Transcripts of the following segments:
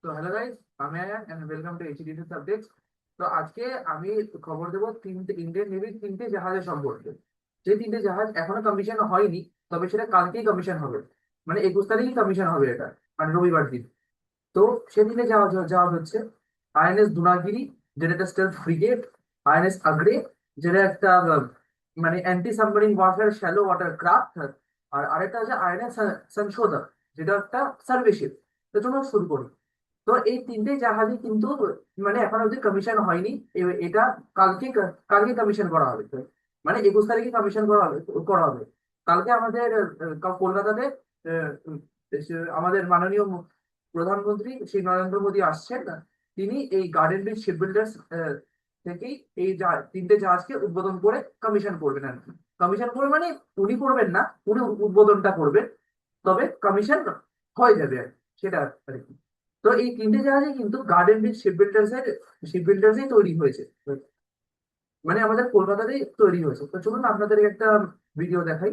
তো hello guys, আমি Ayan and welcome to HDS updates. তো আজকে আমি খবর দেবো তিনটে ইন্ডিয়ান নেভির তিনটে জাহাজের সম্পর্কে। যে তিনটে জাহাজ এখনো কমিশন হয়নি, তবে সেটা কালকেই কমিশন হবে। মানে 21 তারিখই কমিশন হবে এটা, মানে রবিবার দিন। তো সেদিনে জাহাজ জাহাজ হচ্ছে আইএনএস দুনাগিরি, যেটা একটা স্টেলথ ফ্রিগেট। আইএনএস আগ্রে, যেটা একটা মানে anti submarine warfare shallow water craft. আর আরেকটা হচ্ছে আইএনএস সংশোধক, যেটা একটা সার্ভে শিপ। তো চলো শুরু করি। তো এই তিনটে জাহাজই কিন্তু মানে এখন অব্দি কমিশন হয়নি। এটা কালকে কালকে কমিশন করা হবে। তো মানে 21 তারিখে কমিশন করা হবে। কালকে আমাদের কলকাতাতে আমাদের মাননীয় প্রধানমন্ত্রী শ্রী নরেন্দ্র মোদী আসছেন। তিনি এই গার্ডেন রিচ শিপ বিল্ডার্স থেকেই এই তিনটে জাহাজকে উদ্বোধন করে কমিশন করবেন আর কি। কমিশন করবে মানে উনি করবেন না, উনি উদ্বোধনটা করবেন। তবে কমিশন হয়ে যাবে আর কি, সেটা আর কি। তো এই তিনটে জাহাজই কিন্তু গার্ডেন রিচ শিপ বিল্ডার্সই তৈরি হয়েছে। মানে আমাদের কলকাতাতেই তৈরি হয়েছে। তো চলুন আপনাদের একটা ভিডিও দেখাই।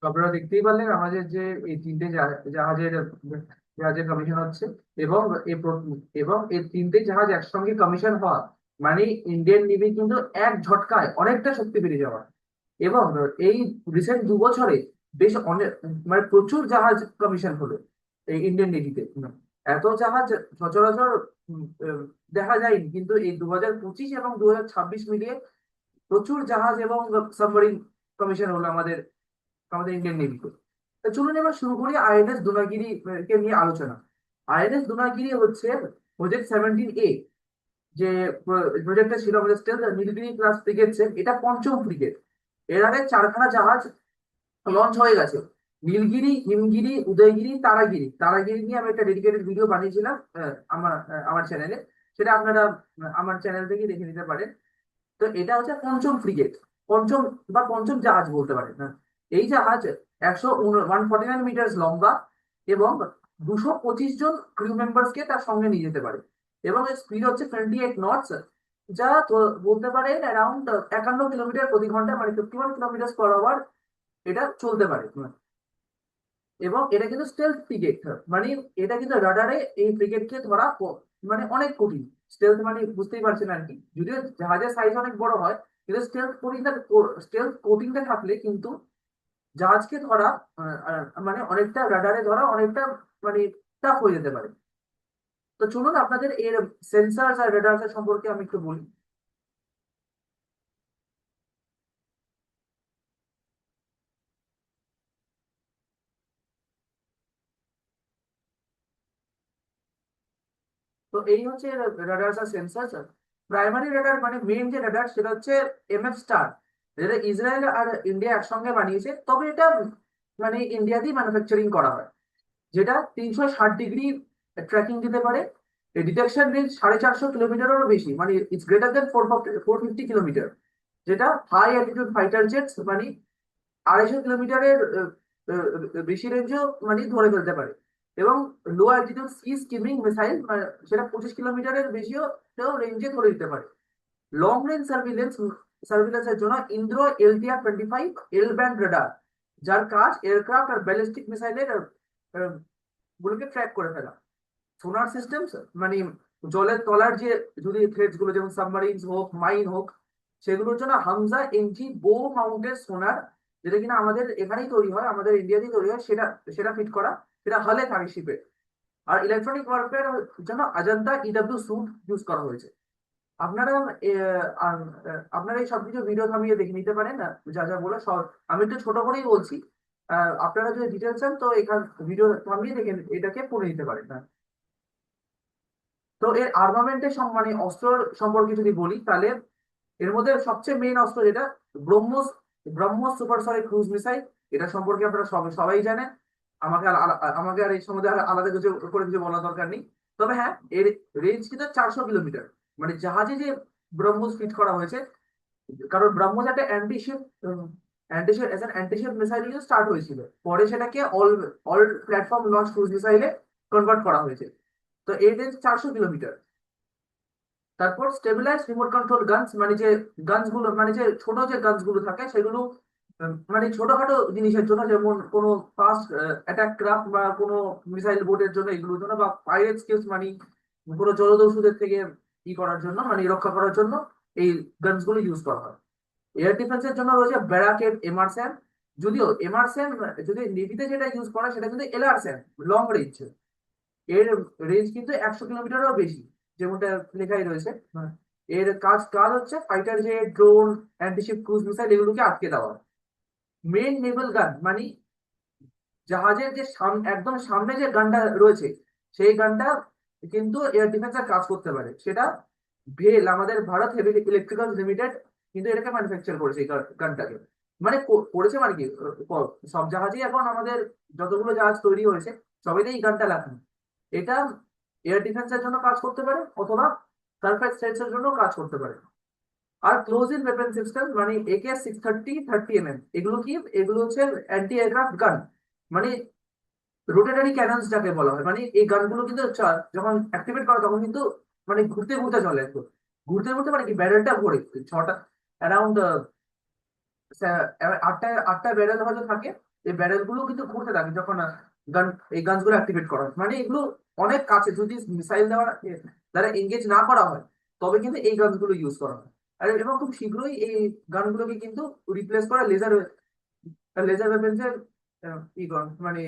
তো আপনারা দেখতেই পারলেন আমাদের যে এই তিনটে জাহাজের জাহাজের কমিশন হচ্ছে। এবং এই তিনটে জাহাজ একসঙ্গে কমিশন হওয়া মানে ইন্ডিয়ান নেভি কিন্তু এক ঝটকায় অনেকটা শক্তি বেড়ে যাওয়া। এবং এই রিসেন্ট 2 বছরে বেশ অনেক মানে প্রচুর জাহাজ কমিশন হলো এই ইন্ডিয়ান নেভিতে। এত জাহাজ সচরাচর দেখা যায়নি, কিন্তু এই 2025 এবং 2026 মিলিয়ে প্রচুর জাহাজ এবং সাবমারিন কমিশন হলো আমাদের আমাদের ইন্ডিয়ান নেভিতে। তো চলুন এবার শুরু করি আইএনএস দুনাগিরি কে নিয়ে আলোচনা। আইএনএস দুনাগিরি হচ্ছে প্রজেক্ট 17A, যে প্রজেক্টটা ছিল আমাদের স্টেলথ নীলগিরি ক্লাস ফ্রিগেট। এটা পঞ্চম ফ্রিগেট। এর আগে 4খানা জাহাজ লঞ্চ হয়ে গেছে: নীলগিরি, হিমগিরি, উদয়গিরি, তারাগিরি। তারাগিরি নিয়ে আমি একটা ডেডিকেটেড ভিডিও বানিয়েছিলাম আমার চ্যানেলে। সেটা আপনারা আমার চ্যানেল থেকে দেখে নিতে পারেন। তো এটা হচ্ছে পঞ্চম ফ্রিগেট, পঞ্চম বা পঞ্চম জাহাজ বলতে পারেন। এই জাহাজ 149 মিটার লম্বা এবং 225 জন ক্রিউ মেম্বার্স কে তার সঙ্গে নিয়ে যেতে পারে। এবং এর স্পিড হচ্ছে 28 নটস, যা তো বলতে পারেন অ্যারাউন্ড 51 কিলোমিটার প্রতি ঘন্টা, মানে 51 কিলোমিটার পার আওয়ার এটা চলতে পারে। এবং এটা কিন্তু স্টেলথ ফ্রিগেট, মানে এটা কিন্তু রাডারে এই ফ্রিগেটকে ধরা মানে অনেক কঠিন। স্টেলথ মানে বুঝতেই পারছেন আর কি। যদিও জাহাজের সাইজ অনেক বড় হয়, কিন্তু স্টেলথ কোটিংটা থাকলে কিন্তু জাহাজকে ধরা মানে অনেকটা রাডারে ধরা অনেকটা মানে টাফ হয়ে যেতে পারে। তো চলুন আপনাদের এর সেন্সার আর রেডার সম্পর্কে আমি একটু বলি। তো এই হচ্ছে রাডার আর সেন্সর। প্রাইমারি রাডার মানে মেইন যে রাডার সেটা হচ্ছে MF স্টার, যেটা ইসরায়েল আর ইন্ডিয়া একসঙ্গে বানিয়েছে। তবে এটা মানে ইন্ডিয়াতেই ম্যানুফ্যাকচারিং করা হয়। যেটা 360 ডিগ্রি ট্র্যাকিং দিতে পারে। ডিটেকশন রেঞ্জ 450 কিলোমিটারেরও বেশি, মানে ইটস গ্রেটার দেন 450 কিলোমিটার। যেটা হাই অ্যালটিটিউড ফাইটার জেটস মানে 250 কিলোমিটারের বেশি রেঞ্জও মানে ধরে ফেলতে পারে। এবং লো অ্যালটিটিউড সি স্কিমিং মিসাইল, সেটা 25 কিলোমিটারের বেশিও রেঞ্জে ধরে দিতে পারে। লং রেঞ্জ সার্ভিলেন্সের জন্য ইন্দ্র LTR-25 এল ব্যান্ড রেডার, যার কাজ এয়ারক্রাফট আর ব্যালিস্টিক মিসাইলের গুলোকে ট্র্যাক করে ফেলা। সোনার সিস্টেম মানে জলের তলার যে যদি থ্রেডস গুলো, যেমন সাবমারিন হোক, মাইন হোক, সেগুলোর জন্য হামজা এনজি বো মাউন্টেড সোনার, যেটা কিনা আমাদের এখানেই তৈরি হয়, আমাদের ইন্ডিয়াতেই তৈরি হয়, সেটা সেটা ফিট করা। সেটা হলে থাকে শিপে। আর ইলেকট্রনিক ওয়ারফেয়ার জন্য অজন্তা EW স্যুট ইউজ করা হয়েছে। আপনারা আপনারা এই সবকিছু ভিডিও থামিয়ে দেখে নিতে পারেন না, যা যা বলে সব আমি একটু ছোট করেই বলছি। আপনারা যদি ডিটেলস চান তো এখান ভিডিও থামিয়ে দেখে এটাকে পড়ে নিতে পারেন না। তো এর আর্মামেন্টের মানে অস্ত্র সম্পর্কে যদি বলি তাহলে এর মধ্যে সবচেয়ে মেইন অস্ত্র যেটা BrahMos, BrahMos supersonic cruise missile. এটা সম্পর্কে আপনারা সবাই জানেন। আমাকে আর এই সম্বন্ধে আর আলাদা কিছু করে কিছু বলার দরকার নেই। তবে হ্যাঁ, এর রেঞ্জ কিন্তু 400 কিলোমিটার। মানে জাহাজে যে ব্রহ্মোস ফিট করা হয়েছে, কারণ ব্রহ্মোস একটা অ্যান্টিশিপ মিসাইল দিয়ে স্টার্ট হয়েছিল, পরে সেটাকে all all platform launch cruise মিসাইলে কনভার্ট করা হয়েছে। তো এর রেঞ্জ 400 কিলোমিটার। তারপর স্টেবিলাইজ রিমোট কন্ট্রোল গানস, মানে যে গানস গুলো, মানে যে ছোট যে গানস গুলো থাকে সেগুলো মানে ছোটখাটো জিনিসের জন্য, যেমন কোনো ফাস্ট অ্যাটাক ক্রাফট বা কোনো মিসাইল বোটের জন্য, এগুলোর জন্য, বা পাইরেটস কেস মানে কোনো জলদস্যুদের থেকে করার জন্য, মানে রক্ষা করার জন্য এই গানস গুলো ইউজ করা হয়। এয়ার ডিফেন্সের জন্য রয়েছে ব্যারাকেট, এমারস্যাম। যদিও এমারস্যাম যদি নেভিতে যেটা ইউজ করা সেটা কিন্তু এলআরস্যাম, লং রেঞ্জ। এর রেঞ্জ কিন্তু 100 কিলোমিটারও বেশি, যেমনটা লেখাই রয়েছে। এর কাজ কাজ হচ্ছে fighter jet, drone, antiship cruise missile এগুলোকে আটকে দেওয়া। মেইন নেভেল গান মানে জাহাজের যে একদম সামনে যে গানটা রয়েছে, সেই গানটা কিন্তু এয়ার ডিফেন্সের কাজ করতে পারে। সেটা ভেল, আমাদের ভারত হেভি ইলেকট্রিক্যাল লিমিটেড কিন্তু এটাকে ম্যানুফ্যাকচার করেছে এই গানটাকে। মানে করেছে মানে কি, সব জাহাজেই এখন আমাদের যতগুলো জাহাজ তৈরি হয়েছে সবাইতেই এই গানটা লাগানো। এটা এয়ার ডিফেন্সের জন্য কাজ করতে পারে, অথবা সারফেস থ্রেটস এর জন্য কাজ করতে পারে। আর ক্লোজ ইন ওয়েপন সিস্টেম মানে AK-630, 30 mm, এগুলো কি, এগুলো হচ্ছে অ্যান্টি এয়ারক্রাফট গান। মানে রোটেটারি ক্যানন্স যাকে বলা হয়, মানে এই গানগুলো কিন্তু যখন অ্যাক্টিভেট করা তখন কিন্তু মানে ঘুরতে ঘুরতে চলে একদম। ঘুরতে ঘুরতে মানে কি, ব্যারেলটা ভরে ছটা অ্যারাউন্ড আটটা আটটা ব্যারেল হয়তো থাকে। এই ব্যারেল গুলো কিন্তু ঘুরতে থাকে যখন গান এই গানগুলো অ্যাক্টিভেট করা হয়। মানে এগুলো অনেক কাছে, যদি মিসাইল দেওয়ার দ্বারা এঙ্গেজ না করা হয় তবে কিন্তু এই গানগুলো ইউজ করা হয়। আর এবং খুব শীঘ্রই এই গানগুলোকে কিন্তু রিপ্লেস করা লেজার লেজার ওয়েপেন্সের মানে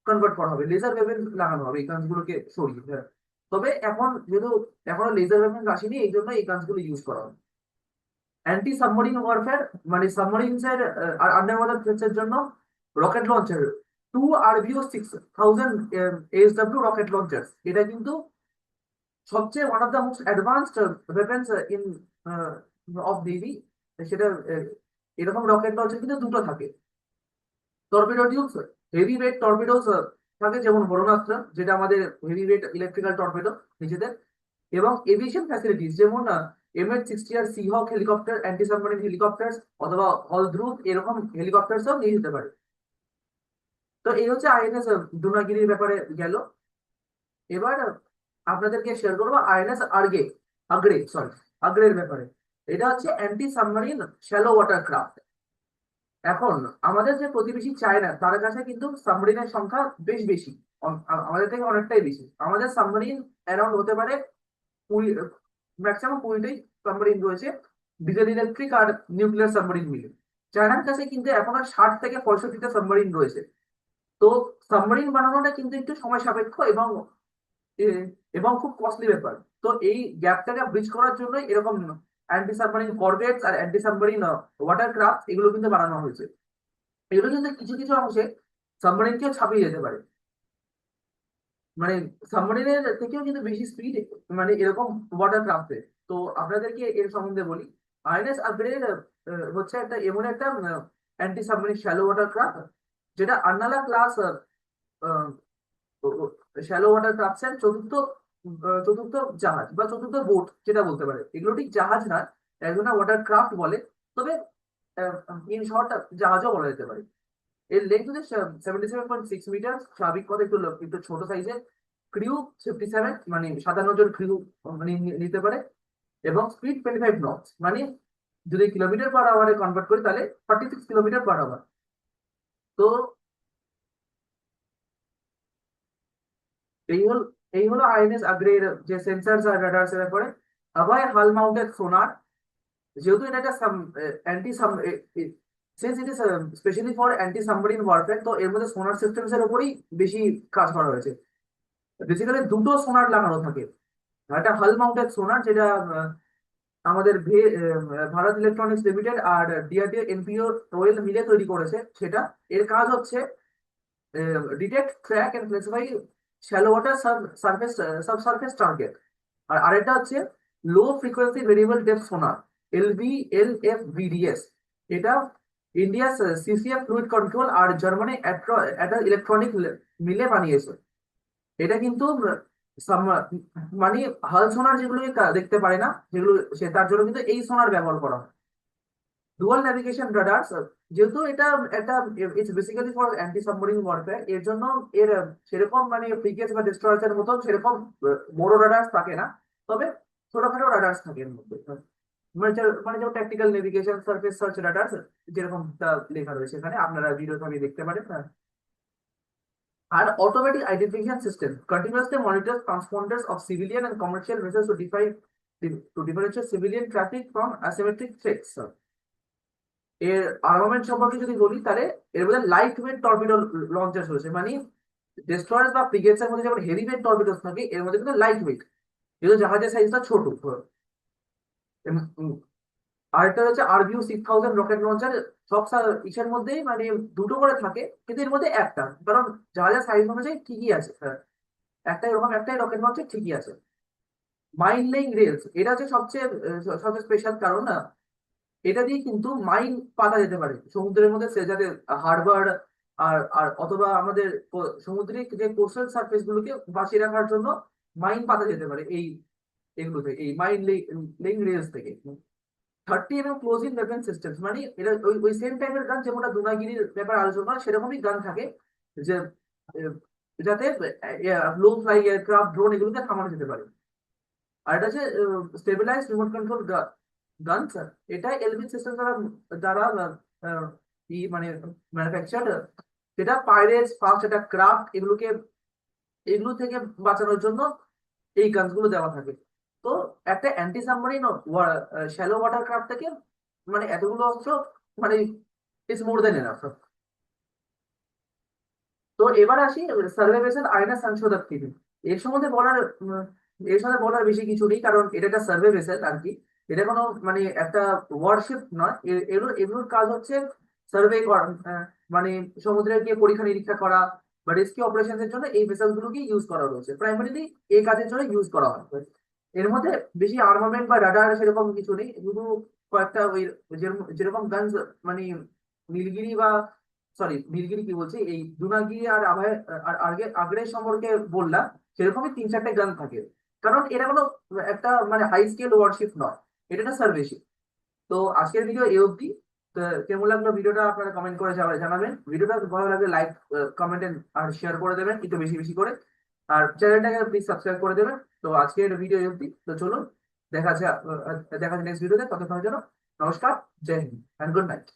কনভার্ট করা হবে, লেজার ওয়েপেন লাগানো হবে এই গানগুলোকে সরিয়ে। হ্যাঁ। তবে এখন যেহেতু এখনো লেজার ওয়েপেন আসেনি, এই জন্য এই গানগুলো ইউজ করা হয়। অ্যান্টি সাবমারিন ওয়ারফেয়ার মানে সাবমারিনস এর আর আন্ডার ওয়াটার থ্রেটস এর জন্য rocket launcher, 2 RBO 6000 ASW rocket launcher. এটা কিন্তু সবচেয়ে one of the most advanced weapons in of navy. সেটা এরকম রকেট লঞ্চার কিন্তু দুটো থাকে। টর্পিডো টিউবস, হেভি ওয়েট টর্পিডোস থাকে, যেমন বরণাস্ত্র যেটা আমাদের হেভি ওয়েট ইলেকট্রিক্যাল টর্পিডো নিজেদের। এবং এভিয়েশন ফ্যাসিলিটিস, যেমন MH-60R সিহক helicopter, anti submarine helicopter, অথবা হলদ্রুপ এরকম হেলিকপ্টারসও নিয়ে যেতে পারে। তো এই হচ্ছে INS ডুনাগিরির ব্যাপারে গেল। এবার আপনাদেরকে শেয়ার করবো INS আর্গে, আগ্রের ব্যাপারে। এটা হচ্ছে anti submarine shallow water craft. এখন আমাদের যে প্রতিবেশী চায়না, তার কাছে কিন্তু সাবমেরিনের সংখ্যা বেশ বেশি, আমাদের থেকে অনেকটাই বেশি। আমাদের সাবমেরিন অ্যারাউন্ড হতে পারে 20, ম্যাক্সিমাম 20টাই সাবমেরিন রয়েছে, ডিজেল ইলেকট্রিক আর নিউক্লিয়ার সাবমেরিন মিলে। চায়নার কাছে কিন্তু এখন আর 60 থেকে 65টা সাবমেরিন রয়েছে। তো সাবমেরিন বানানোটা কিন্তু একটু সময় সাপেক্ষ এবং খুব কস্টলি ব্যাপার। তো এই গ্যাপটাকে ব্রিজ করার জন্য এরকম অ্যান্টি সাবমেরিন করভেটস আর অ্যান্টি সাবমেরিন ওয়াটার ক্রাফট এগুলো কিন্তু বানানো হয়েছে। এগুলো কিন্তু কিছু কিছু অংশে সাবমারিনকেও ছাপিয়ে যেতে পারে। মানে সাবমারিনের থেকেও কিন্তু বেশি স্পিড মানে এরকম ওয়াটার ক্রাফটে। তো আপনাদেরকে এর সম্বন্ধে বলি। INS আপগ্রেড হচ্ছে একটা এমন একটা anti submarine shallow water craft, যেটা আন্নালা ক্লাস শ্যালো ওয়াটার ক্রাফটস এর চতুর্থ জাহাজ বা চতুর্থ বোট যেটা বলতে পারে। এগুলো ঠিক জাহাজ না, একজনের ওয়াটার ক্রাফট বলে। তবে ইন শর্ট জাহাজও বলা যেতে পারে। এর লেন্থ হচ্ছে 77.6 মিটার, স্বাভাবিক কথা একটু একটু ছোট সাইজের। ক্রিউ 57, মানে 57 জন ক্রিউ মানে নিতে পারে। এবং স্পিড 25 নটস, মানে যদি কিলোমিটার/আওয়ারে কনভার্ট করি তাহলে 46 কিলোমিটার/আওয়ার। তো এই হল এই হলো INS আগ্রের যে সেন্সার্স আর রাডার্স এর ব্যাপারে। আবার হাল মাউন্টেড সোনার, যেহেতু এটা একটা anti since it is specially for anti submarine warfare, তো এর মধ্যে সোনার সিস্টেমস এর উপরেই বেশি কাজ করা হয়েছে। বেসিক্যালি দুটো সোনার লাগানো থাকে। একটা হাল মাউন্টেড সোনার, যেটা আমাদের ভারত ইলেকট্রনিক্স লিমিটেড আর ডিআরডিও এনপিও রয়েল মিলে তৈরি করেছে সেটা। এর কাজ হচ্ছে detect, track and classify shallow water surface subsurface target. আর আরেকটা হচ্ছে low frequency variable depth sonar, LVLFVDS। এটা ইন্ডিয়া সিসিএফ ফ্লুইড কন্ট্রোল আর জার্মানি ইলেকট্রনিক মিলে বানিয়েছে। এটা কিন্তু মানে হাল সোনার যেগুলোকে দেখতে পারে না, যেগুলো সে তার জন্য কিন্তু এই সোনার ব্যবহার করা হয়। ডুয়াল ন্যাভিগেশন রাডার্স, যেহেতু এটা একটা it's basically for anti submarine warfare, এর জন্য এর সেরকম মানে ফ্রিগেটস বা ডেস্ট্রয়ার্স মতন সেরকম বড় রাডার্স থাকে না, তবে ছোটখাটো রাডার্স থাকে এর মধ্যে। মানে যেমন tactical navigation, surface search radars, যেরকম লেখা রয়েছে এখানে, আপনারা ভিডিওতে আমি দেখতে পারেন। আর automatic identification system continuously monitors transponders of civilian and commercial vessels to differentiate civilian traffic from asymmetric threats. এর আর্মামেন্ট সম্পর্কে যদি বলি তাহলে এর মধ্যে লাইট ওয়েট টর্পিডো লঞ্চার্স রয়েছে, মানে ডেস্ট্রয়ার্স বা ফ্রিগেটস এর মধ্যে যেমন হেভি ওয়েট টর্পিডোস থাকে, এর মধ্যে কিন্তু লাইট ওয়েট, যেহেতু জাহাজের সাইজটা ছোট। আরেকটা হচ্ছে RBU-6000 রকেট লঞ্চার। সব ইসের মধ্যেই মানে দুটো করে থাকে, কিন্তু এর মধ্যে একটা, কারণ জাহাজের সাইজ অনুযায়ী ঠিকই আছে। একটাই এরকম, একটাই রকেট লঞ্চার ঠিকই আছে। মাইন লেইং রেলস, এটা হচ্ছে সবচেয়ে স্পেশাল, কারণ না এটা দিয়ে কিন্তু মাইন পাতা যেতে পারে সমুদ্রের মধ্যে, সে যাতে হারবার আর আর অথবা আমাদের সমুদ্রিক যে কোস্টাল সার্ফেস গুলোকে বাঁচিয়ে রাখার জন্য মাইন পাতা যেতে পারে এগুলো থেকে, এই মাইন লেইং রেলস থেকে। 30 mm ক্লোজিং ওয়েপন সিস্টেম, মানে এটা ওই সেম টাইপের গান যেমনটা দুনাগিরির ব্যাপারে আলোচনা হয়, সেরকমই গান থাকে, যে আহ, যাতে লো ফ্লাই এয়ারক্রাফট, ড্রোন এগুলোকে থামানো যেতে পারে। আর এটা হচ্ছে স্টেবিলাইজ রিমোট কন্ট্রোল গান স্যার। এটা এলবি সিস্টেম দ্বারা দ্বারা আহ, মানে ম্যানুফ্যাকচার। সেটা পাইরেটস, ফাস্ট অ্যাটাক ক্রাফট এগুলো থেকে বাঁচানোর জন্য এই গানগুলো দেওয়া থাকে। তো একটা anti submarine shallow water craft থেকে মানে এতগুলো অস্ত্র, মানে ইটস মোর দেন এনাফ। তো এবার আসি সার্ভে ভেসেল আইএনএস সংশোধক থেকে। এর সম্বন্ধে বলার এর সাথে বলার বেশি কিছু নেই, কারণ এটা একটা সার্ভে ভেসেল আর কি। এটা কোনো মানে একটা ওয়ারশিপ নয়। এগুলোর কাজ হচ্ছে সার্ভে করা, মানে সমুদ্রে গিয়ে পরীক্ষা নিরীক্ষা করা বা রেস্কিউ অপারেশন এর জন্য এই ভেসেল গুলোকে ইউজ করা রয়েছে, প্রাইমারিলি এই কাজের জন্য ইউজ করা হয়। এর মধ্যে বেশি আর্মামেন্ট বা রাডার সেরকম কিছু নেই, শুধু কয়েকটা ওই যেরকম গানস, মানে নীলগিরি বা নীলগিরি কি বলছি, এই দুনাগিরি আর আভায় আর আগ্রে সম্পর্কে বললাম, সেরকমই 3-4টে গান থাকে। কারণ এটা কোনো একটা মানে হাই স্কেল ওয়ারশিপ নয়, এটা একটা সার্ভেশিপ। তো আজকের ভিডিও এই অবধি। তো কেমন লাগলো ভিডিওটা আপনারা কমেন্ট করে জানাবেন। ভিডিওটা ভালো লাগলে লাইক, কমেন্ট আর শেয়ার করে দেবেন একটু বেশি বেশি করে। আর চ্যানেলটাকে প্লিজ সাবস্ক্রাইব করে দেবেন। তো আজকের ভিডিও এই অবধি। তো চলুন দেখা যাচ্ছে নেক্সট ভিডিওতে। ততক্ষণের জন্য নমস্কার, জয় হিন্দ অ্যান্ড গুড নাইট।